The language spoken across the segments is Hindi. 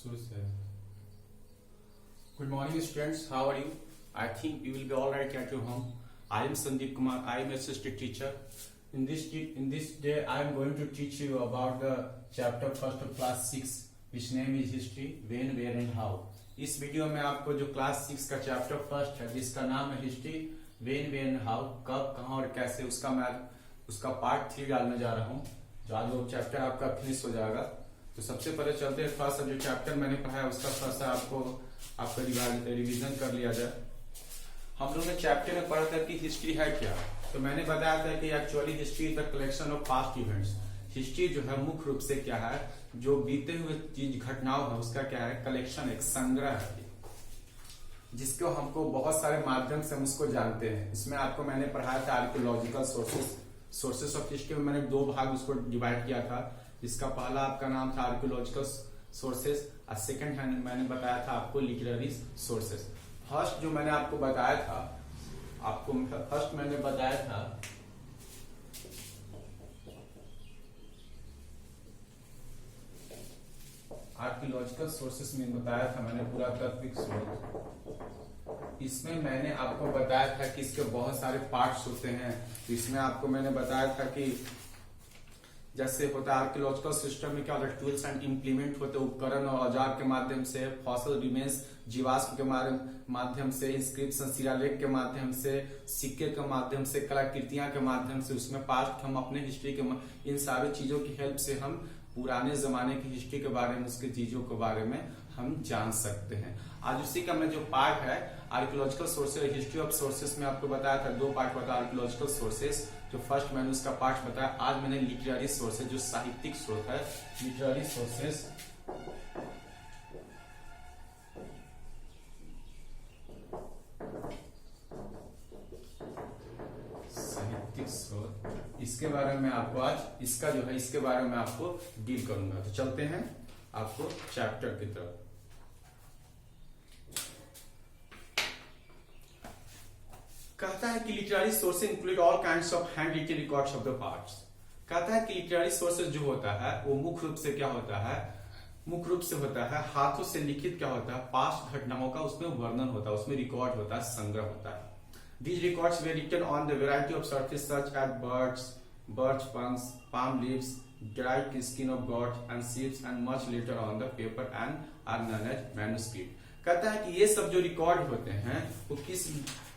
शुरू से Good morning, students. How are you? I think you will be all right at your home. I am Sandeep Kumar. I am assistant teacher. In this day, I am going to teach you about the chapter first of class 6, which name is history. When, where, and how. इस वीडियो में आपको जो क्लास 6 का चैप्टर फर्स्ट है, जिसका नाम है history, when, where and how, कब, कहाँ और कैसे, उसका पार्ट 3 डालने जा रहा हूँ। जो आज वो चैप्टर आपका फिनिश हो जाएगा। तो सबसे पहले चलते हैं फर्स्ट जो चैप्टर मैंने पढ़ाया उसका फर्स्ट आपका रिवीजन कर लिया जाए। हम लोग ने चैप्टर में पढ़ा था कि हिस्ट्री है क्या। तो मैंने बताया था कि actually history is the collection of past events. History जो है मुख्य रूप से क्या है, जो बीते हुए चीज घटनाओं है उसका क्या है, कलेक्शन, एक संग्रह है, जिसको हमको बहुत सारे माध्यम से हम उसको जानते हैं। इसमें आपको मैंने पढ़ाया था आर्कियोलॉजिकल सोर्सेस ऑफ हिस्ट्री में मैंने 2 भाग उसको डिवाइड किया था। जिसका पहला आपका नाम था आर्कियोलॉजिकल सोर्सेस और सेकंड हैंड मैंने बताया था आपको लिटरेरी सोर्सेस। फर्स्ट जो मैंने आपको बताया था, आर्कियोलॉजिकल सोर्सेस में बताया था मैंने पुरातात्विक स्रोत। इसमें मैंने आपको बताया था कि इसके बहुत सारे पार्ट्स होते हैं। इसमें आपको मैंने बताया था कि जैसे होता है आर्कियोलॉजिकल सिस्टम में क्या होता है, टूल्स एंड इम्प्लीमेंट होते हैं, उपकरण और औजार के माध्यम से, फॉसिल रिमेन्स जीवाश्म के माध्यम से, इंस्क्रिप्शन शिलालेख के माध्यम से, सिक्के के माध्यम से, कलाकृतियां के माध्यम से, उसमें पास्ट हम अपने हिस्ट्री के इन सारी चीजों की हेल्प से हम पुराने जमाने की हिस्ट्री के बारे में, उसकी चीजों के बारे में हम जान सकते हैं। आज उसी का मैं जो पार्ट है archaeological sources, history of sources में आपको बताया था 2 पार्ट बताया। आर्कियोलॉजिकल सोर्सेस जो फर्स्ट मैंने उसका पार्ट बताया। आज मैंने लिटरेरी सोर्सेस जो साहित्यिक स्रोत है, लिटरेरी सोर्सेस, साहित्यिक स्रोत, इसके बारे में आपको आज इसका जो है इसके बारे में आपको डील करूंगा। तो चलते हैं आपको चैप्टर की तरफ। कहता है कि literary sources include all kinds of hand written records of the parts. कहता है कि लिटरेरी सोर्सेज जो होता है वो मुख्य रूप से क्या होता है, मुख्य रूप से होता है हाथों से लिखित क्या होता है, पास्ट घटनाओं का उसमें वर्णन होता है, उसमें रिकॉर्ड होता है, संग्रह होता है। These records were written on the variety of surface such as birch punks, palm leaves, dried skin of goats and sheep and much later on the paper and are known as manuscript। कहता है कि ये सब जो रिकॉर्ड होते हैं वो किस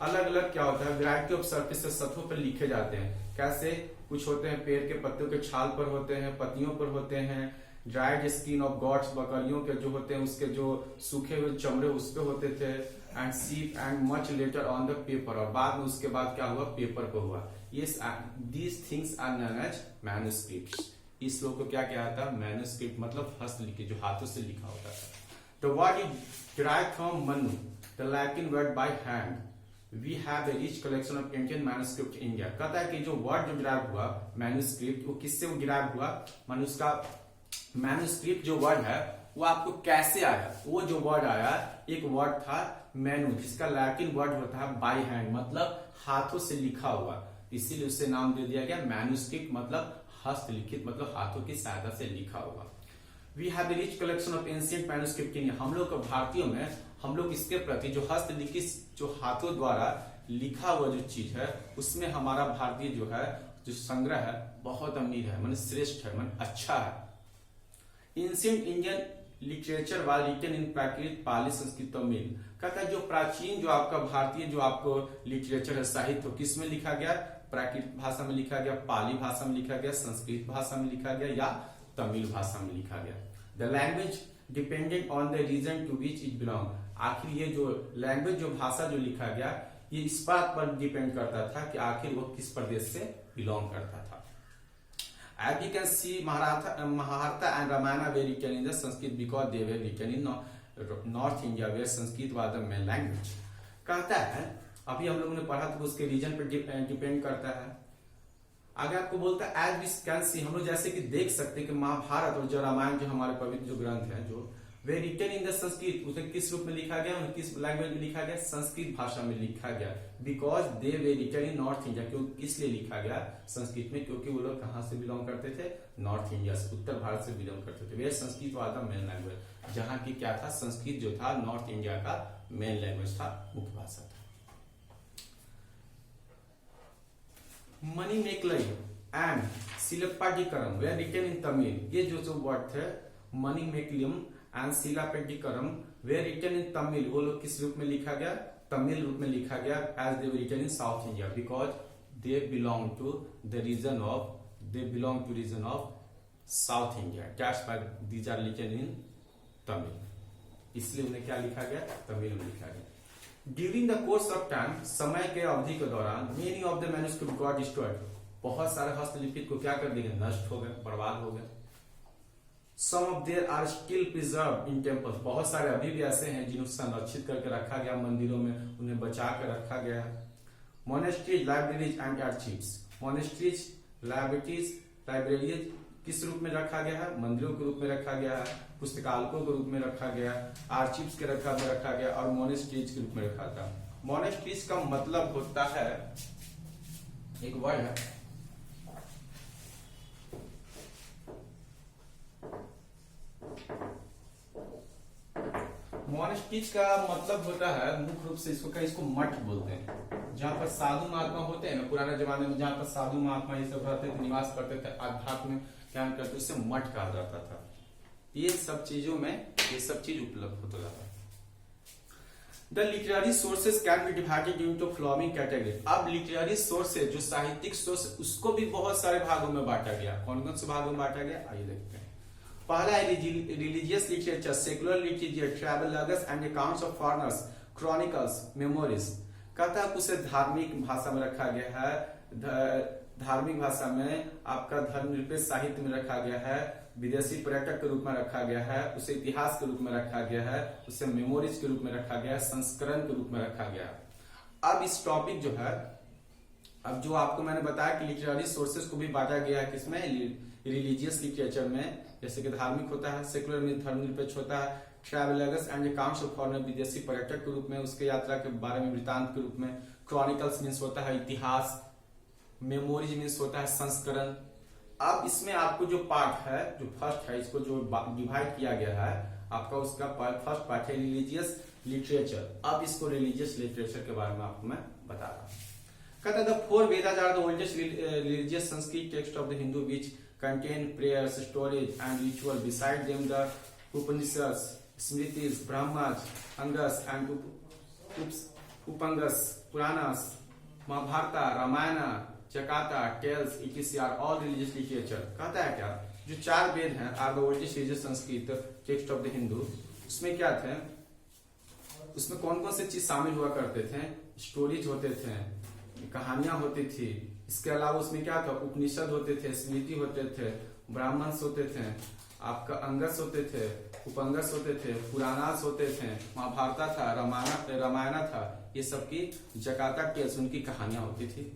अलग अलग क्या होता है, वैरायटी ऑफ सरफेस से सतहों पर लिखे जाते हैं। कैसे, कुछ होते हैं पेड़ के पत्तों के छाल पर होते हैं, पत्तियों पर होते हैं, ड्राइड स्किन ऑफ गॉड्स, बकरियों के जो होते हैं उसके जो सूखे हुए चमड़े उस पे होते थे, एंड सीप and much later on the paper, और बाद में उसके बाद क्या हुआ, पेपर पर हुआ। These things are known as manuscripts. इस लोग को क्या कहता है, मैन्युस्क्रिप्ट मतलब हस्तलिखित, जो हाथों से लिखा होता है। The word is derived from manu, the Latin word by hand. We have a rich collection of ancient manuscript in India। कहता है कि जो वर्ड जो डिराइव हुआ मैन्युस्क्रिप्ट, वो किससे डिराइव हुआ, मैन्युस्क्रिप्ट जो वर्ड है वो आपको कैसे आया। वो जो वर्ड आया, एक वर्ड था मैनु, जिसका लैटिन वर्ड होता है बाय हैंड, मतलब हाथों से लिखा हुआ, इसीलिए उसे नाम दे दिया गया मैन्युस्क्रिप्ट, मतलब हस्तलिखित, मतलब हाथों की सहायता से लिखा हुआ। We have the rich collection of ancient manuscript in. हम लोग भारतीयों में हम लोग इसके प्रति जो हस्तलिखित जो हाथों द्वारा लिखा हुआ जो चीज है उसमें हमारा भारतीय जो है जो संग्रह है बहुत अमीर है, मतलब श्रेष्ठ है, मतलब अच्छा है। Ancient Indian literature was written in Prakrit, Pali, Sanskrit, Tamil. कहता है जो प्राचीन जो आपका भारतीय जो आपको लिटरेचर है, साहित्य, किस में लिखा गया, प्राकृत भाषा में लिखा गया, पाली भाषा में लिखा गया, संस्कृत भाषा में लिखा गया या तमिल भाषा में लिखा गया। The language dependent on the region to which it belong. आखिर ये जो लैंग्वेज जो भाषा जो लिखा गया ये इस बात पर डिपेंड करता था कि आखिर वो किस प्रदेश से बिलोंग करता था। As you can see, Mahabharata and Ramayana were written in the Sanskrit because they were written in North India where Sanskrit was the main language। कहता है अभी हम लोगों ने पढ़ा था उसके रीजन पर डिपेंड करता है। आगे आपको बोलता है एज वी कैन सी, हम लोग जैसे कि देख सकते हैं कि महाभारत और जो रामायण जो हमारे पवित्र जो ग्रंथ है, जो वे रिटन इन द संस्कृत, उसे किस रूप में लिखा गया, उन्हें किस लैंग्वेज में लिखा गया, संस्कृत भाषा में लिखा गया। Because they were written in North India, क्यों किस लिए लिखा गया संस्कृत में, क्योंकि वो लोग कहाँ से बिलोंग करते थे, नॉर्थ इंडिया से, उत्तर भारत से बिलोंग करते थे। वे Sanskrit was the main language, जहाँ की क्या था, संस्कृत जो था नॉर्थ इंडिया का मेन लैंग्वेज था, मुख्य भाषा था। Manimekalai and Silappadikaram were written in Tamil, ये जो वर्ड थे Manimekalai and Silappadikaram were written in Tamil, वो लोग किस रूप में लिखा गया, तमिल रूप में लिखा गया, as they were written in South India, because they belong to the region of South India, that's why these are written in Tamil, इसलिए उन्हें क्या लिखा गया, तमिल में लिखा गया। During the course of time, समय के अवधि के दौरान, many of the manuscript got destroyed, बहुत सारे हस्तलिखित को क्या कर दिया, नष्ट हो गए, बर्बाद हो गए। Some of there are still preserved in temples, बहुत सारे अभी भी ऐसे हैं जिन्हें संरक्षित करके रखा गया मंदिरों में, उन्हें बचा कर रखा गया है। Monasteries, libraries and archives, monasteries, libraries किस रूप में रखा गया है, मंदिरों के रूप में रखा गया है, पुस्तकालयों के रूप में रखा गया, आर्चिव्स के रखा गया और मोनेस्ट्रीज के रूप में रखा था। मोनेस्ट्रीज का मतलब होता है, एक वर्ड है, मोनेस्ट्रीज का मतलब होता है मुख्य रूप से इसको मठ बोलते हैं, जहाँ पर साधु महात्मा होते हैं ना, पुराने जमाने में जहाँ पर साधु महात्मा ये सब रहते थे, निवास करते थे, आध्यात्म ज्ञान करते, उससे मठ कहा जाता था। ये सब चीजों में ये सब चीज उपलब्ध होता था। The literary sources can be divided into following category, अब लिटरेरी सोर्सेज जो साहित्यिक सोर्स, उसको भी बहुत सारे भागों में बांटा गया। कौन कौन से भागों में बांटा गया, आइए देखते हैं। पहला है religious literature, secular literature, travellers and accounts of foreigners, chronicles, memories. कहता है उसे धार्मिक भाषा में रखा गया है, धार्मिक भाषा में आपका धर्मनिरपेक्ष साहित्य में रखा गया है, विदेशी पर्यटक के रूप में रखा गया है, उसे इतिहास के रूप में रखा गया है, उसे मेमोरीज के रूप में रखा गया है, संस्करण के रूप में रखा गया है। अब इस टॉपिक जो है, अब जो आपको मैंने बताया कि लिटरेरी सोर्सेज को भी बांटा गया है किसमें, रिलीजियस लिटरेचर में, जैसे कि धार्मिक होता है, सेकुलर में धर्मनिरपेक्ष होता है, travellers and accounts of foreigner, विदेशी पर्यटक के रूप में, उसके यात्रा के बारे में वृत्तांत के रूप में, क्रॉनिकल्स मीन्स होता है इतिहास, मेमोरीज मीन्स होता है संस्करण। अब इसमें आपको जो पार्ट है, जो फर्स्ट है, इसको जो डिवाइड किया गया है आपका, उसका फर्स्ट पार्ट है रिलीजियस लिटरेचर। अब इसको रिलीजियस लिटरेचर के बारे में आपको मैं बता रहा हूँ। कहता है the four Vedas are the oldest religious Sanskrit text of the Hindu which contain prayers, stories and ritual. Beside them the Upanishads, Smritis, Brahmas, Angas and Upangas, Puranas, Mahabharata, Ramayana, Jakata, Tales, etc. are all religious literature. कहता है क्या, जो चार वेद हैं are the oldest religious Sanskrit text of the Hindu, उसमें क्या थे, उसमें कौन कौन से चीज शामिल हुआ करते थे, स्टोरीज होते थे, कहानियां होती थी, इसके अलावा उसमें क्या था, उपनिषद होते थे, स्मृति होते थे, ब्राह्मण्स होते थे, आपका अंगस होते थे, उपंगस होते थे, पुराणास होते थे, महाभारत था, रामायण था, ये सब की जकाता टेल्स, उनकी कहानियां होती थी।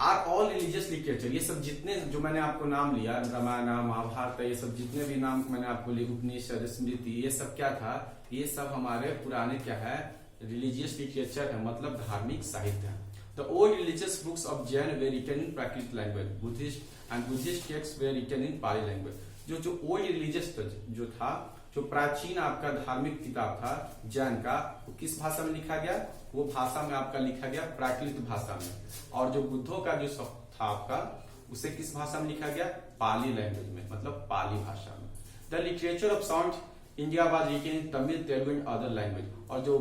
आर ऑल रिलीजियस लिटरेचर, ये सब जितने जो मैंने आपको नाम लिया, रामायण, महाभारत, ये सब जितने भी नाम मैंने आपको लिए, उपनिषद, स्मृति, ये सब क्या था, ये सब हमारे पुराने क्या है, रिलीजियस लिटरेचर है, मतलब धार्मिक साहित्य है। The old religious books of Jain were written in Prakrit language. Buddhist texts were written in Pali language. जो old religious जो था, जो प्राचीन आपका धार्मिक किताब था जैन का, वो किस भाषा में लिखा गया, वो भाषा में आपका लिखा गया प्राकृत भाषा में। और जो बुद्धों का जो था आपका, उसे किस भाषा में लिखा गया, पाली लैंग्वेज में, मतलब पाली भाषा में। The literature of South India was written in Tamil, Telugu and other language. और जो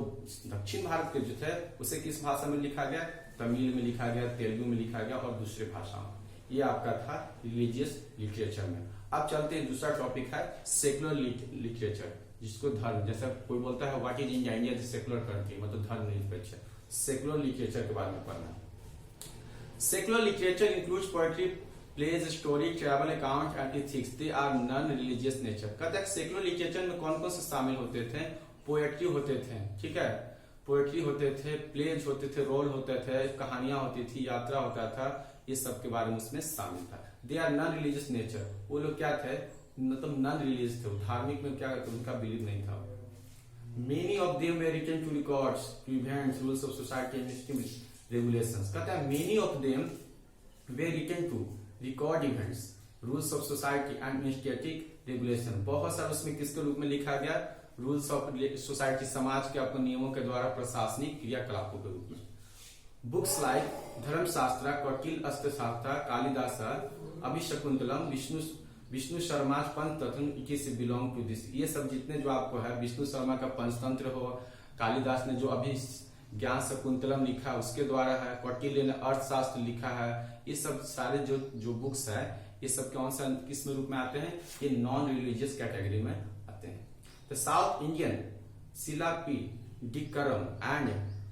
दक्षिण भारत के जो थे, उसे किस भाषा में लिखा गया, तमिल में लिखा गया, तेलुगु में लिखा गया और दूसरे भाषाओं में। ये आपका था रिलीजियस लिटरेचर में। अब चलते हैं, दूसरा टॉपिक है सेकुलर लिटरेचर, जिसको धर्म, जैसा कोई बोलता है what is India, India is secular country, मतलब धर्म निरपेक्ष। सेकुलर लिटरेचर के बारे में पढ़ना। Secular literature includes poetry, plays, story, travel account and ethics, they are non religious nature. कहता है सेकुलर लिटरेचर में कौन कौन से शामिल होते थे, पोएट्री होते थे, ठीक है, पोएट्री होते थे, प्लेज होते थे, रोल होते थे, कहानियां होती थी, यात्रा होता था, ये सब के बारे में उसमें शामिल था। They are non religious nature, वो लोग क्या थे, मतलब नॉन रिलीजियस थे, धार्मिक में क्या उनका बिलीव नहीं था। Many of them were written to records, to events, rules of society and regulations. कहता है many of them were written to record events, rules of society and administrative regulation. बहुत सारा उसमें किसके रूप में लिखा गया, रूल्स ऑफ सोसाइटी, समाज के अपने नियमों के द्वारा प्रशासनिक क्रियाकलापों के रूप में। Books like Dharmashastra, Kautilya Arthashastra, Kalidasa, Abhijnanashakuntalam, Vishnu Sharma Panchatantra, it belong to this. ये सब जितने जो आपको है, विष्णु शर्मा का पंचतंत्र हो, कालिदास ने जो अभी ज्ञान शकुंतलम लिखा उसके द्वारा है, कौटिल्य ने अर्थशास्त्र लिखा है, ये सब सारे जो बुक्स है ये सब कौन सा किस रूप में आते हैं, ये नॉन रिलीजियस कैटेगरी में आते हैं। The south Indian Silappadikaram and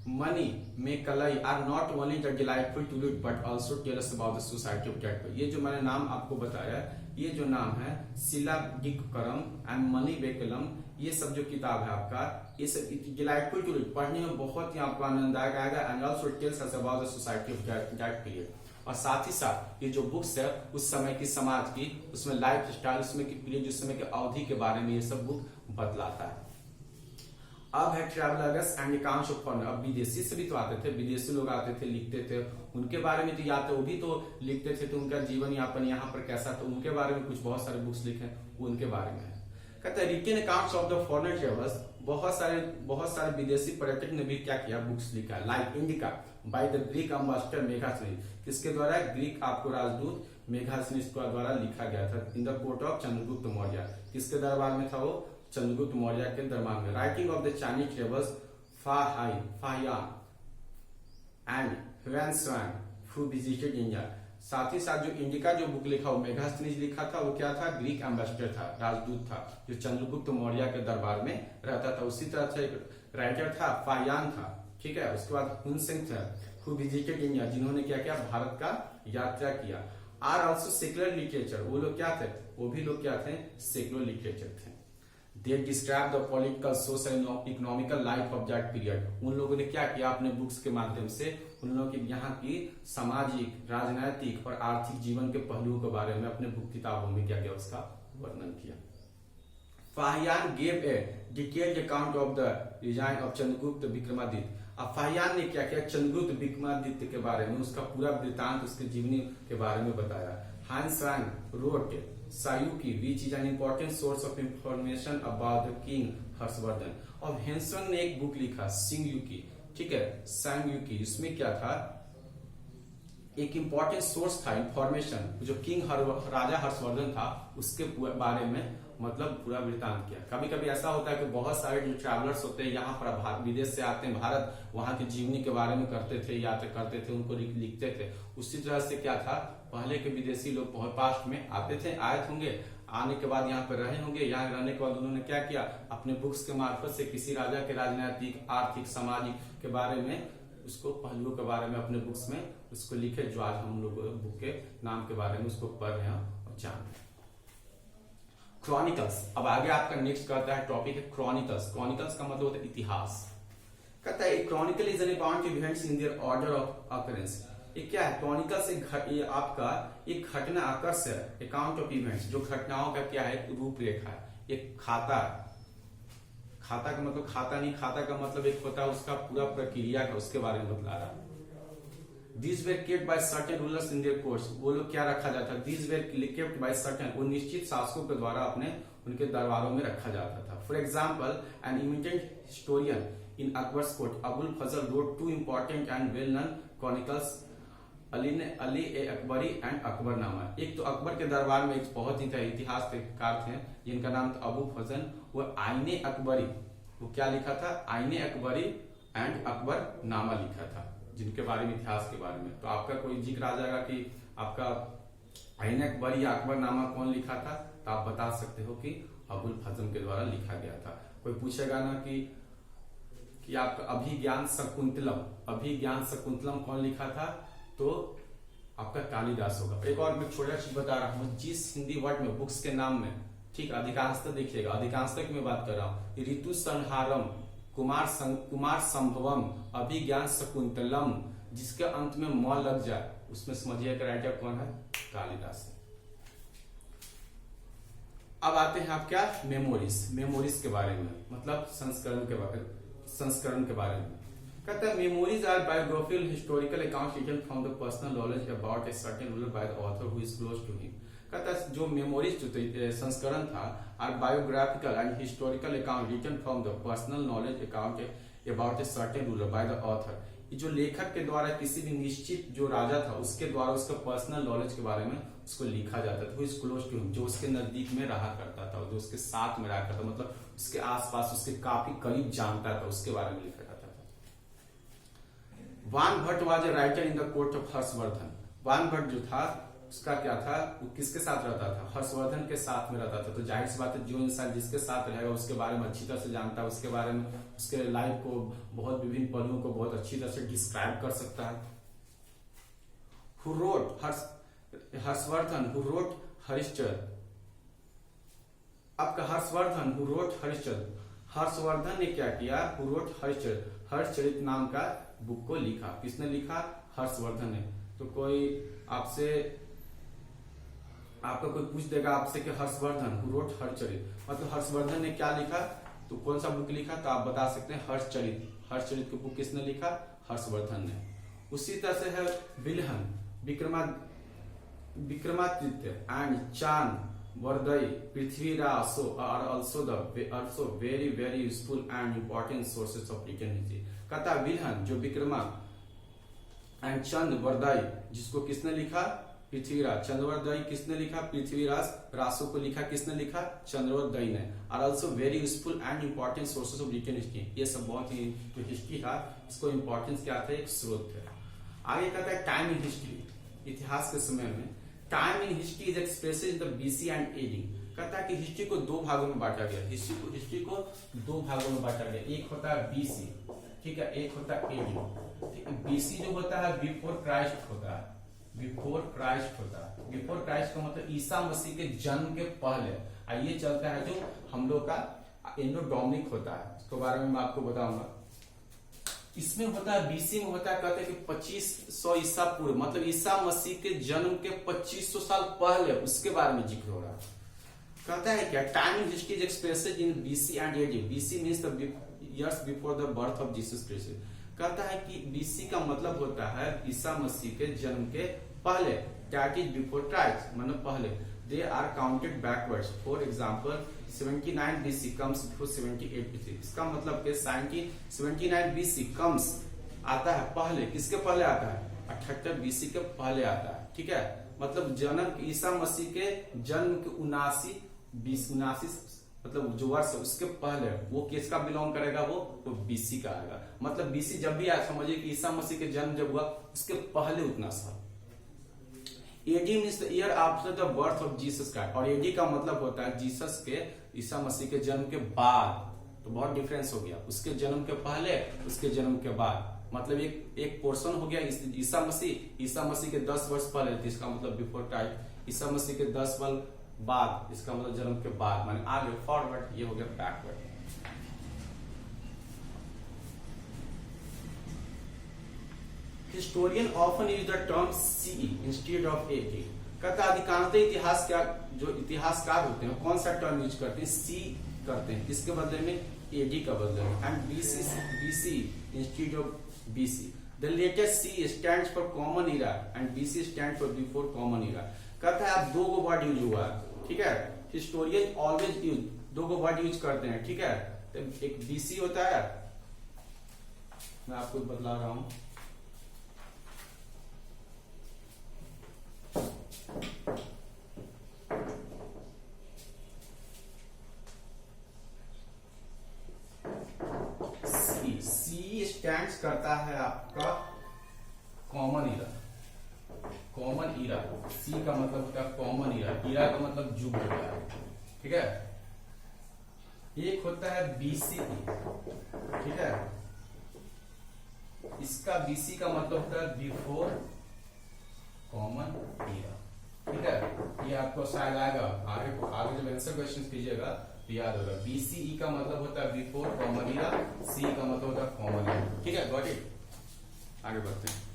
Manimekalai are not only the delightful to read but also tell us about the society of that. ये जो मैंने नाम आपको बताया, ये जो नाम है शिलादिकरम एंड मनी बेकलम, ये सब जो किताब है आपका, ये सब डिलाइटफुल टू रीड, पढ़ने में बहुत ही आपको आनंददायक आएगा, and also tells us about the society of that period. और साथ ही साथ ये जो बुक्स है उस समय की समाज की, उसमें लाइफ स्टाइल, उसमें की पीरियड, उस समय के अवधि के बारे में ये सब बुक बतलाता है। अब है travellers and accounts of foreign. अब विदेशी से भी तो आते थे, विदेशी लोग आते थे, लिखते थे, उनके बारे में तो याद है, वो भी तो लिखते थे, तो उनका जीवन यापन यहाँ पर कैसा, तो उनके बारे में कुछ बहुत सारे बुक्स लिखे, वो उनके बारे में है। कहते हैं written accounts of the foreign travels, बहुत सारे विदेशी पर्यटक ने भी क्या किया, बुक्स लिखा है। Like indica by the Greek ambassador Megasthenes, किसके द्वारा, ग्रीक आपको राजदूत मेगास्थनीज के द्वारा लिखा गया था। इन the court of Chandragupta Maurya, किसके दरबार में था वो, चंद्रगुप्त मौर्य के दरबार में। Writing of the Chinese travels Fahien and Hiuen Tsang who visited India. साथ ही साथ जो इंडिका जो बुक लिखा वो मेगास्थनीज लिखा था, वो क्या था, ग्रीक एम्बेसडर था, राजदूत था, जो चंद्रगुप्त मौर्य के दरबार में रहता था। उसी तरह से एक राइटर था, फाहियान था, ठीक है। उसके बाद हुनसेन था, हु विजिटेड इंडिया, जिन्होंने क्या किया, भारत का यात्रा किया। आर ऑल्सो सेक्युलर लिटरेचर, वो लोग क्या थे, वो भी लोग क्या थे, सेक्युलर लिटरेचर थे। They describe the political, social and economical life of that period। उन लोगों ने क्या किया, अपने बुक्स के माध्यम से उन लोगों की यहाँ की सामाजिक, राजनैतिक और आर्थिक जीवन के पहलुओं के बारे में अपने बुक किताबों में क्या किया, उसका वर्णन किया। Fahien gave a detailed account of the reign of Chandragupta Vikramaditya. अब फाहियान ने क्या किया, चंद्रगुप्त विक्रमादित्य के बारे में उसका पूरा वृत्तांत, उसके जीवनी के बारे में बताया। हाइंसांग road सायुकी which is an important source of information about the king Harshvardhan. और हेंसन ने एक बुक लिखा सिंगयुकी, ठीक है, सांगयुकी। इसमें क्या था, एक इंपॉर्टेंट सोर्स था इंफॉर्मेशन, जो किंग राजा हर्षवर्धन था उसके बारे में मतलब पूरा वृत्तांत किया। कभी कभी ऐसा होता है कि बहुत सारे जो ट्रैवलर्स होते हैं यहाँ पर विदेश से आते हैं भारत, वहां की जीवनी के बारे में करते थे, यात्रा करते थे, उनको लिखते थे। उसी तरह से क्या था, पहले के विदेशी लोग बहुत पास्ट में आते थे, आए होंगे, आने के बाद यहाँ पर रहे होंगे, यहाँ रहने के बाद उन्होंने क्या किया, अपने बुक्स के मार्फत से किसी राजा के राजनीतिक, आर्थिक, सामाजिक के बारे में, उसको पहलुओं के बारे में अपने बुक्स में उसको लिखे, जो आज हम लोग बुक के नाम के बारे में उसको पढ़ रहे हैं और जान रहे हैं। क्रॉनिकल्स, अब आगे आपका नेक्स्ट कहता है टॉपिक है क्रॉनिकल्स। क्रॉनिकल्स का मतलब होता है इतिहास। कहता है Chronicle is an account of events in their order of occurrence. ये क्या है, क्रॉनिकल्स ये आपका एक घटना आकर्ष है, अकाउंट ऑफ इवेंट्स, जो घटनाओं का क्या है, रूपरेखा है, एक खाता है। खाता का मतलब खाता नहीं, खाता का मतलब एक होता है उसका पूरा प्रक्रिया का, उसके बारे में बतला रहा है। These were kept by certain rulers in their courts। वो लोग क्या रखा जाता है, These were kept by certain, वो निश्चित शासकों के द्वारा अपने उनके दरबारों में रखा जाता था। For example, an eminent historian in Akbar's court, Abul Fazl wrote two important and well-known chronicles, Ali A Akbari and Akbarnama. एक तो अकबर के दरबार में एक बहुत ही इतिहासकार थे जिनका नाम था अबू फजल, वो आईने अकबरी, वो क्या लिखा था, आईने अकबरी एंड अकबरनामा लिखा था, जिनके बारे में, इतिहास के बारे में। तो आपका कोई जिक्र आ जाएगा कि आपका आईने अकबरी या अकबरनामा कौन लिखा था, तो आप बता सकते हो कि अबुल फजल के द्वारा लिखा गया था। कोई पूछेगा ना कि आपका अभिज्ञान शकुंतलम कौन लिखा था, तो आपका कालिदास होगा। एक और मैं छोटा चीज बता रहा हूँ, जिस हिंदी वर्ड में बुक्स के नाम में, ठीक, अधिकांशतः देखिएगा, अधिकांशतः की मैं बात कर रहा हूँ, ऋतु संहारम, कुमार संभवम, अभिज्ञान शकुंतलम, जिसके अंत में म लग जाए उसमें समझिए कि राइटर कौन है, कालिदास है। अब आते हैं आप क्या मेमोरीज के बारे में, मतलब संस्करण के बारे में। कहता है memories are biographical historical accounts written from the personal knowledge about a certain ruler by the author who is close to him. कहता है जो मेमोरीज जो संस्करण था are biographical and historical account written from the personal knowledge account about a certain ruler by the author. जो लेखक के द्वारा किसी भी निश्चित जो राजा था उसके द्वारा उसका पर्सनल नॉलेज के बारे में उसको लिखा जाता था। इज क्लोज टू हिम, जो उसके नजदीक में रहा करता था, जो उसके साथ में रहा करता था, मतलब उसके आसपास उसके काफी करीब जानता था, उसके बारे में लिखा जाता था। Bana Bhatta was a writer in the court of Harshavardhana. Bana Bhatta जो था उसका क्या था, वो किसके साथ रहता था, हर्षवर्धन के साथ में रहता था। तो जाहिर सी बात है जो इंसान जिसके साथ रहेगा उसके बारे में अच्छी तरह से जानता है, उसके बारे में उसके लाइफ को बहुत विभिन्न पहलुओं को बहुत अच्छी तरह से डिस्क्राइब कर सकता है। Who wrote Harshvardhan who wrote Harishchandra. आपका हर्षवर्धन हु रोट हरिश्चंद्र, हर्षवर्धन ने क्या किया, हु रोट हरिश्चंद्र, हर्षचरित नाम का बुक को लिखा। किसने लिखा, हर्षवर्धन ने। तो कोई आपसे आपका कोई पूछ देगा आपसे कि हर्षवर्धन हु रोट हर्षचरित, मतलब हर्षवर्धन ने क्या लिखा, तो कौन सा बुक लिखा, तो आप बता सकते हैं हर्षचरित। हर्षचरित की बुक किसने लिखा, हर्षवर्धन ने। उसी तरह से है विल्हन Vikramaditya and Chand Bardai Prithviraj are also very very useful and important sources of written history। कहता विल्हन जो विक्रमा एंड चंद वर्दई, जिसको किसने लिखा, पृथ्वीराज। चंद्रवर्दई किसने लिखा, पृथ्वीराज। रासो को लिखा किसने लिखा, चंद्रवर्दई ने। Are also very useful and important sources of written history. ये सब बहुत ही जो हिस्ट्री था इसको इंपॉर्टेंस क्या था, एक स्रोत थे। आगे कहता है टाइम इन हिस्ट्री, इतिहास के समय में। Time in history is expressed in the BC and AD. कहता है कि हिस्ट्री को दो भागों में बांटा गया, हिस्ट्री को दो भागों में बांटा गया। एक होता है बीसी, ठीक है, एक होता है एडी। बीसी जो होता है बिफोर क्राइस्ट होता है, बिफोर क्राइस्ट होता है। बिफोर क्राइस्ट का मतलब ईसा मसीह के जन्म के पहले। ये चलता है जो हम लोग का इंडो डोमिनिक होता है, इसके बारे में मैं आपको बताऊंगा। इसमें होता है बीसी में होता है, कहते हैं कि 2500 ईसा पूर्व, मतलब ईसा मसीह के जन्म के 2500 साल पहले उसके बारे में जिक्र हो रहा है। कहता है क्या, time in history is expressed in BC and AD. BC means the years before the birth of Jesus Christ. कहता है कि बीसी का मतलब होता है ईसा मसीह के जन्म के पहले, दैट इज बिफोर क्राइस्ट, मतलब पहले। They are counted backwards. For example 79 BC comes before 78 BC. इसका मतलब कि 79 बीसी कम्स आता है पहले, किसके पहले आता है, 78 बीसी के पहले आता है, ठीक है। मतलब जन्म ईसा मसीह के जन्म के 79 मतलब जो वर्ष उसके पहले वो किसका बिलोंग करेगा, वो बीसी का आएगा। मतलब बीसी जब भी आया समझिए कि ईसा मसीह के जन्म जब हुआ उसके पहले उतना साल। AD means the year after the birth of Jesus Christ, और एडी का मतलब होता है जीसस के ईसा मसीह के जन्म के बाद। तो बहुत डिफरेंस हो गया, उसके जन्म के पहले उसके जन्म के बाद। मतलब एक पोर्शन हो गया ईसा मसीह के 10 वर्ष पहले, इसका मतलब बिफोर क्राइस्ट। ईसा मसीह के 10 वर्ष बाद, इसका मतलब जन्म के बाद, माने आगे फॉरवर्ड, ये हो गया backward. Historian often use the term C instead of AD. कहता अधिकांशतः इतिहास क्या जो इतिहासकार होते हैं कौन सा टर्म यूज करते हैं, सी करते हैं, इसके बदले में एडी का बदले में। And BC instead of BC. The letter C stands for common era and BC stand for before common era. कहता है आप दो गो वर्ड यूज हुआ है, ठीक है। हिस्टोरियन ऑलवेज यूज दो गो वर्ड यूज करते हैं, ठीक है। तो एक बीसी होता है, मैं आपको बतला रहा हूं, सी स्टैंड्स करता है आपका कॉमन इरा। कॉमन इरा, सी का मतलब होता है कॉमन इरा, इरा का मतलब युग होता है, ठीक है। एक होता है बीसी, ठीक है, इसका बीसी का मतलब होता है बिफोर कॉमन इरा, ठीक है। ये आपको शायद आएगा आगे जब आंसर क्वेश्चन कीजिएगा तो याद होगा। बीसीई का मतलब होता है बिफोर कॉमन इरा, सी का मतलब होता है कॉमन इरा, ठीक है। Got it. आगे बढ़ते हैं।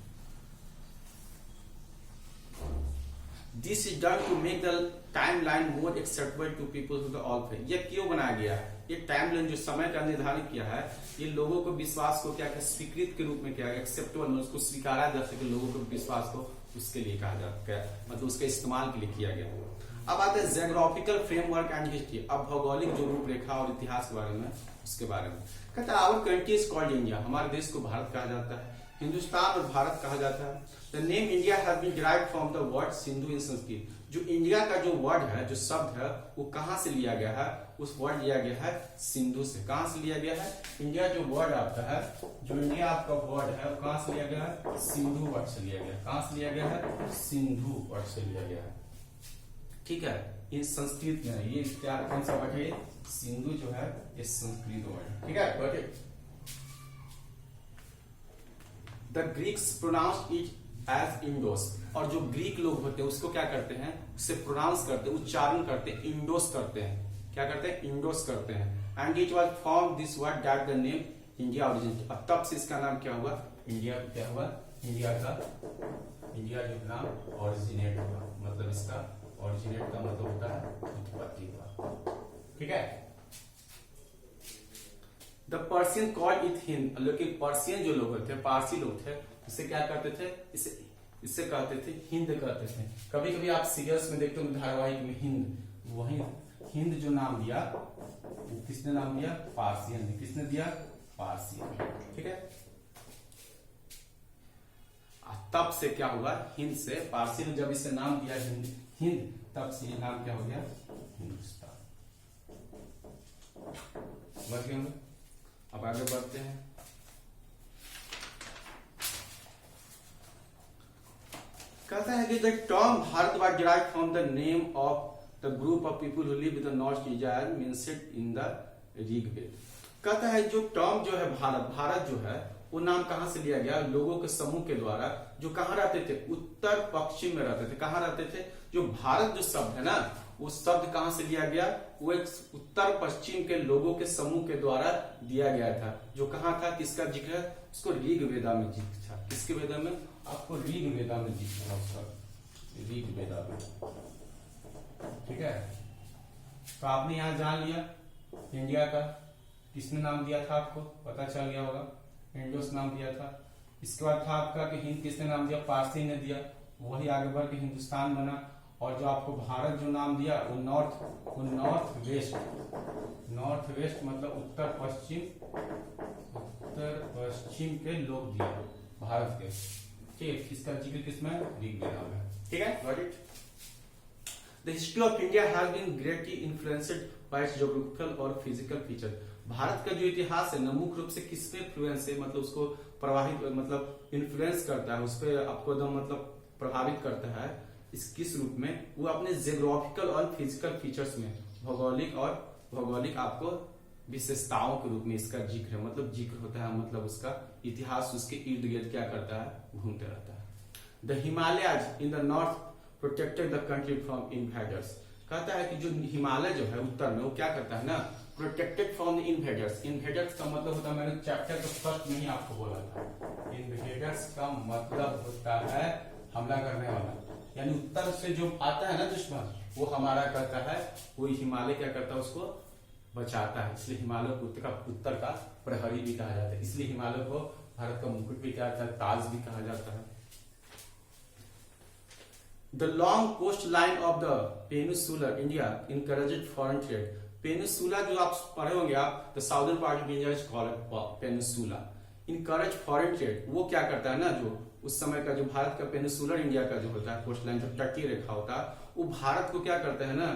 This is done to make the timeline more acceptable to people who all faith. ये क्यों बनाया गया है? ये टाइमलाइन जो समय का निर्धारित किया है, ये लोगों को विश्वास को क्या स्वीकृत के रूप में किया गया, एक्सेप्टेबल, उसको स्वीकारा जा सके, लोगों को विश्वास को, उसके लिए कहा जाता है, मतलब उसके इस्तेमाल के लिए किया गया। अब आते हैं जियोग्राफिकल फ्रेमवर्क एंड हिस्ट्री। अब भौगोलिक जो रूपरेखा और इतिहास के बारे में, उसके बारे में कहता है our country is called India. हमारे देश को भारत कहा जाता है, हिंदुस्तान और भारत कहा जाता है। The name India has been derived from the word Sindhu in Sanskrit. जो इंडिया का जो वर्ड है, जो शब्द है, वो कहां से लिया गया है? उस वर्ड लिया गया है सिंधु से। कहां से लिया गया है? इंडिया जो वर्ड आता है, जो इंडिया आपका वर्ड है, वो कहां से लिया गया है? सिंधु वर्ड से लिया गया। कहां से लिया गया है? सिंधु वर्ड से लिया गया है। ठीक है, ये संस्कृत में है। ये क्या, कौन सा वर्ड है? सिंधु जो है ये संस्कृत वर्ड है। ठीक है, got it. The Greeks pronounce it as Indos. और जो ग्रीक लोग होते हैं उसको क्या करते हैं? उससे प्रोनाउंस करते हैं, उच्चारण करते हैं, इंडोस करते हैं। क्या करते हैं? इंडोस करते हैं। And it was from this word that the name India originated. अब तब से इसका नाम क्या हुआ? इंडिया। क्या हुआ? इंडिया जो नाम ओरिजिनेट हुआ। मतलब इसका ओरिजिनेट का मतलब होता है उत्पत्ति हुआ। ठीक है। The Persian called it Hind. लेकिन पर्सियन जो लोग थे, पारसी लोग थे, इसे क्या करते थे? इससे कहते थे हिंद कहते थे। कभी कभी आप सीरियल्स में देखते हो धारावाहिक में हिंद, वही हिंद जो नाम दिया, किसने नाम दिया? पारसियन ने। किसने दिया? पारसियन। ठीक है। तब से क्या हुआ? हिंद से पारसी ने जब इसे नाम दिया हिंद, तब से ये नाम क्या हो गया? हिंदुस्तान। समझ गए हम? अब आगे बढ़ते हैं। कहता है कि the term Bharat was derived from the name of the group of people who live with the north east as mentioned in the Rigveda. कहता है जो टर्म जो है भारत जो है, वो नाम कहां से लिया गया? लोगों के समूह के द्वारा, जो कहां रहते थे? उत्तर पश्चिम में रहते थे। कहां रहते थे? जो भारत जो शब्द है ना, वो शब्द कहां से लिया गया? वो एक उत्तर पश्चिम के लोगों के समूह के द्वारा दिया गया था। जो कहां था? किसका जिक्र है? उसको ऋग्वेदा में जिक्र था। किसके वेदा में? आपको ऋग्वेदा में जिक्र था उसका, ऋग्वेदा में। ठीक है। तो आपने यहां जान लिया इंडिया का किसने नाम दिया था, आपको पता चल गया होगा। इंडोस नाम दिया था। इसके बाद था आपका कि हिंद किसने नाम दिया? पारसी ने दिया। वही आगे बढ़ के हिंदुस्तान बना। और जो आपको भारत जो नाम दिया, वो नॉर्थ वेस्ट मतलब उत्तर पश्चिम के लोग दिया भारत के। ठीक है। इसका जिक्र किसमें? ऋग्वेदा में। ठीक है, got it. The history of India has been greatly influenced by its geographical और फिजिकल फीचर। भारत का जो इतिहास है ना, मुख्य रूप से किस पे इन्फ्लुएंस है? मतलब उसको प्रभावित, मतलब इन्फ्लुएंस करता है, उस पर आपको एकदम मतलब प्रभावित करता है। इस किस रूप में? वो अपने जियोग्राफिकल और फिजिकल फीचर्स में, भौगोलिक आपको विशेषताओं के रूप में इसका जिक्र है। मतलब जिक्र होता है, मतलब उसका इतिहास उसके इर्द गिर्द क्या करता है? घूमते रहता है। The Himalayas in the north protected the country from invaders. कहता है कि जो हिमालय जो है उत्तर में, वो क्या करता है ना? Protected from the invaders. Invaders का मतलब होता है, मैंने चैप्टर के फर्स्ट में ही आपको बोला था, इन्वेडर्स का मतलब होता है हमला करने वाला। यानी उत्तर से जो आता है ना दुश्मन, वो हमारा करता है, वो हिमालय क्या करता है? उसको बचाता है। इसलिए हिमालय को उत्तर का प्रहरी भी कहा जाता है। इसलिए हिमालय को भारत का मुकुट भी कहा जाता है, ताज भी कहा जाता है। The long coastline of the peninsular India encouraged foreign trade. Peninsula जो आप पढ़े होंगे आप, the southern part of India is called peninsula. Encourage foreign trade, वो क्या करता है ना, जो उस समय का जो भारत का पेनिनसुलर इंडिया का जो होता है कोस्ट लाइन, जो तटीय रेखा होता है, वो भारत को क्या करता है ना?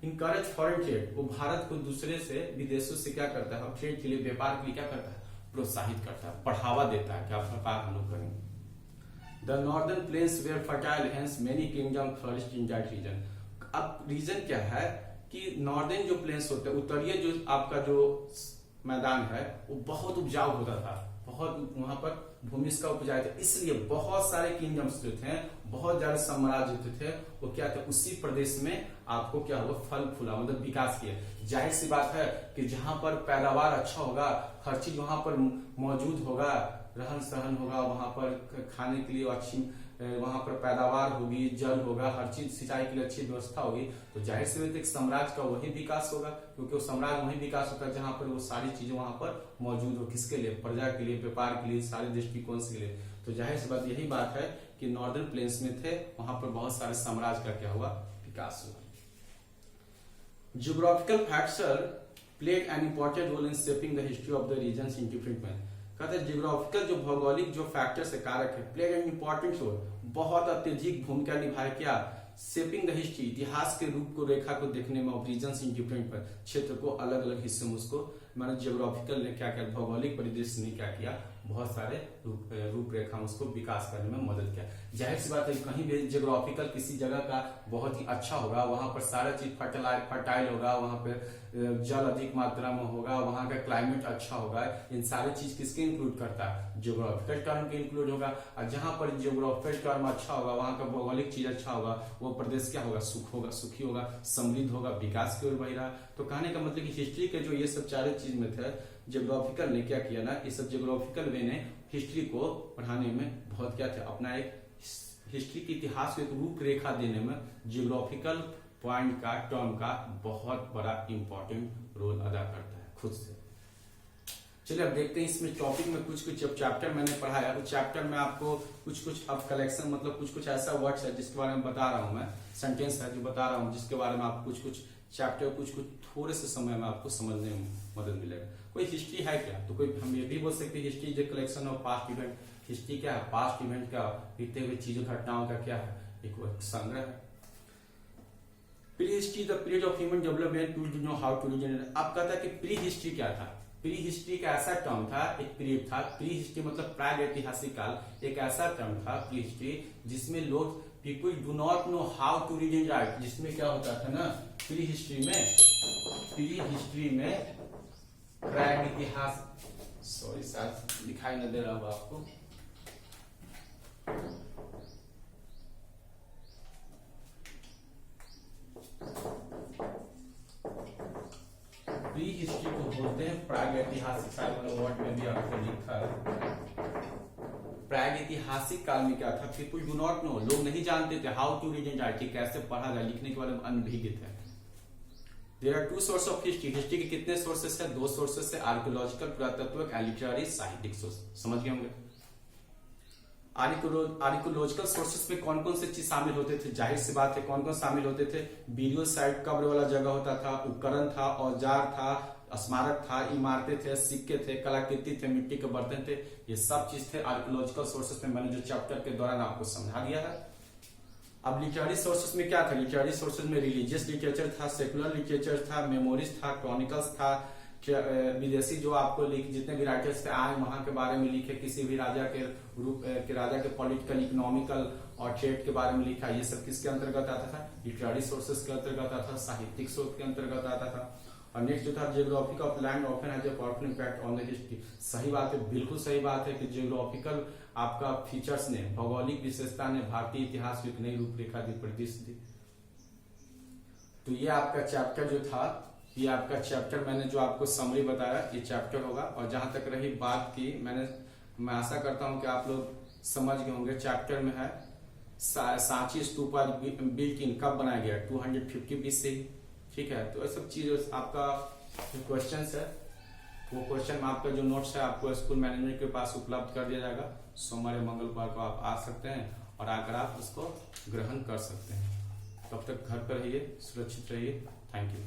Encourage foreign trade. वो भारत को दूसरे से, विदेशों से क्या करता है? ट्रेड के लिए, व्यापार के लिए क्या करता है? प्रोत्साहित करता है, बढ़ावा देता है कि आप व्यापार हम लोग करेंगे। The northern plains were fertile, hence many kingdom flourished in that region. अब रीजन क्या है कि नॉर्दर्न जो प्लेन्स होते हैं, उत्तरीय जो आपका जो मैदान है, वो बहुत उपजाऊ होता था, बहुत वहां पर भूमि इसका उपजाऊ था। इसलिए बहुत सारे किंगडम्स जो थे, बहुत ज्यादा साम्राज्य जो थे, वो क्या थे? उसी प्रदेश में आपको क्या हुआ? फल फूला, मतलब विकास किया। जाहिर सी बात है कि जहां पर पैदावार अच्छा होगा, हर चीज वहां पर मौजूद होगा, रहन सहन होगा, वहां पर खाने के लिए अच्छी वहां पर पैदावार होगी, जल होगा, हर चीज सिंचाई के लिए अच्छी व्यवस्था होगी, तो जाहिर सी बात है एक साम्राज्य का वही विकास होगा, क्योंकि वो साम्राज्य वही विकास होता है जहां पर वो सारी चीजें वहां पर मौजूद हो। किसके लिए? प्रजा के लिए, व्यापार के लिए, सारे दृष्टिकोण के लिए। तो जाहिर सी बात यही बात है कि नॉर्दर्न प्लेन्स में थे, वहां पर बहुत सारे साम्राज्य का क्या हुआ? विकास हुआ। Geographical factors played an important role in shaping the history of the regions in different ways. कहते हैं जियोग्राफिकल जो भौगोलिक जो फैक्टर्स है, कारक है, प्लेड एन इंपॉर्टेंट रोल, बहुत अत्यधिक भूमिका निभाए क्या? शेपिंग द हिस्ट्री, इतिहास के रूप को, रेखा को देखने में, ऑफ रीजन्स इन डिफरेंट पर, क्षेत्र को अलग अलग हिस्सों में उसको मैंने जियोग्राफिकल ने क्या किया? भौगोलिक परिदृश्य ने क्या किया? बहुत सारे रूपरेखा में उसको विकास करने में मदद किया। जाहिर सी बात है कहीं भी जियोग्राफिकल किसी जगह का बहुत ही अच्छा होगा, वहां पर सारा चीज फर्टाइल होगा, वहां पर जल अधिक मात्रा में होगा, वहां का क्लाइमेट अच्छा होगा, इन सारी चीज किसके इंक्लूड करता है? जियोग्राफिकल टर्म के इंक्लूड होगा। और जहां पर जियोग्राफिकल टर्म अच्छा होगा, वहां का भौगोलिक चीज अच्छा होगा, वो प्रदेश क्या होगा? सुखी होगा, समृद्ध होगा, विकास की ओर बढ़ रहा। तो कहने का मतलब कि हिस्ट्री के जो ये सब चारों चीज में थे, जियोग्राफिकल ने क्या किया ना, ये सब जियोग्राफिकल वे ने हिस्ट्री को पढ़ाने में बहुत क्या था? अपना एक हिस्ट्री के इतिहास को एक रूपरेखा देने में जियोग्राफिकल पॉइंट का, टर्म का बहुत बड़ा इंपॉर्टेंट रोल अदा करता है खुद से। चलिए अब देखते हैं इसमें टॉपिक में कुछ जब चैप्टर मैंने पढ़ाया, तो चैप्टर में आपको कुछ अब कलेक्शन, मतलब कुछ ऐसा वर्ड्स है जिसके बारे में बता रहा हूं मैं, सेंटेंस है जो बता रहा हूं, जिसके बारे में आप कुछ चैप्टर कुछ थोड़े से समय में आपको समझने में मदद मिलेगा। कोई हिस्ट्री है क्या? तो कोई हम ये भी बोल सकते हैं history is a collection of past event. History क्या है? पास्ट इवेंट का, बीते हुए चीजों, घटनाओं का क्या है? एक संग्रह है। Pre history the period of human development to know how to regenerate. आप कहता है कि प्री हिस्ट्री क्या था? प्री हिस्ट्री का ऐसा टर्म था, एक पीरियड था। प्री हिस्ट्री मतलब प्राग ऐतिहासिक काल, एक ऐसा टर्म था प्री हिस्ट्री जिसमें लोग people do not know how to read and write. जिसमें क्या होता था ना, प्री हिस्ट्री में प्राग इतिहास, सॉरी शायद दिखाई न दे रहा होगा आपको, प्री हिस्ट्री को बोलते हैं प्राग ऐतिहासिक काल। वाला वर्ड में भी आपको लिखा है। प्राग ऐतिहासिक काल में क्या था? पीपुल डू नॉट नो, लोग नहीं जानते थे how to read and write, कैसे पढ़ा जाए, लिखने के बारे में अनभिज्ञ थे। There are two source of history. History के कितने सोर्सेस है? दो सोर्सेस है, आर्कियोलॉजिकल, पुरातत्व, लिटरेरी, साहित्यिक सोर्स। समझ गए होंगे। आर्कियोलॉजिकल सोर्सेस में कौन कौन से चीज शामिल होते थे? जाहिर सी बात है कौन कौन शामिल होते थे? बीरियो साइट, कब्र वाला जगह होता था, उपकरण था, औजार था, स्मारक था, इमारतें थे, सिक्के थे, कलाकृति थे, मिट्टी के बर्तन थे, ये सब चीज थे आर्कियोलॉजिकल सोर्सेस में। मैंने जो चैप्टर के दौरान आपको समझा दिया है। अब लिटरेरी सोर्सेस में क्या था? लिटरेरी सोर्सेस में रिलीजियस लिटरेचर था, सेकुलर लिटरेचर था, मेमोरीज था, क्रॉनिकल्स था, विदेशी जो आपको जितने भी राइटर्स थे आए वहां के बारे में लिखे, किसी भी राजा के रूप के, राजा के पॉलिटिकल, इकोनॉमिकल और ट्रेड के बारे में लिखा, ये सब किसके अंतर्गत आता था? लिटरेरी सोर्सेस के अंतर्गत आता था, साहित्यिक स्रोत के अंतर्गत आता था। और नेक्स्ट जो था geography of land often has a powerful impact on the history. सही बात है, बिल्कुल सही बात है कि जियोग्राफिकल आपका फीचर्स ने, भौगोलिक विशेषता ने भारतीय इतिहास को एक नई रूपरेखा दी, परिदृश्य दी। तो ये आपका चैप्टर जो था, ये आपका चैप्टर मैंने जो आपको समरी बताया, ये चैप्टर होगा। और जहां तक रही बात की, मैं आशा करता हूं कि आप लोग समझ गए होंगे। चैप्टर में है सांची स्तूपा बिल्ट इन कब बनाया गया? 250 BC। ठीक है, तो ये सब चीज आपका जो क्वेश्चन है, वो क्वेश्चन में आपका जो नोट्स है आपको स्कूल मैनेजमेंट के पास उपलब्ध कर दिया जाएगा। सोमवार या मंगलवार को आप आ सकते हैं और आकर आप उसको ग्रहण कर सकते हैं। तब तक घर पर रहिए, सुरक्षित रहिए। Thank you.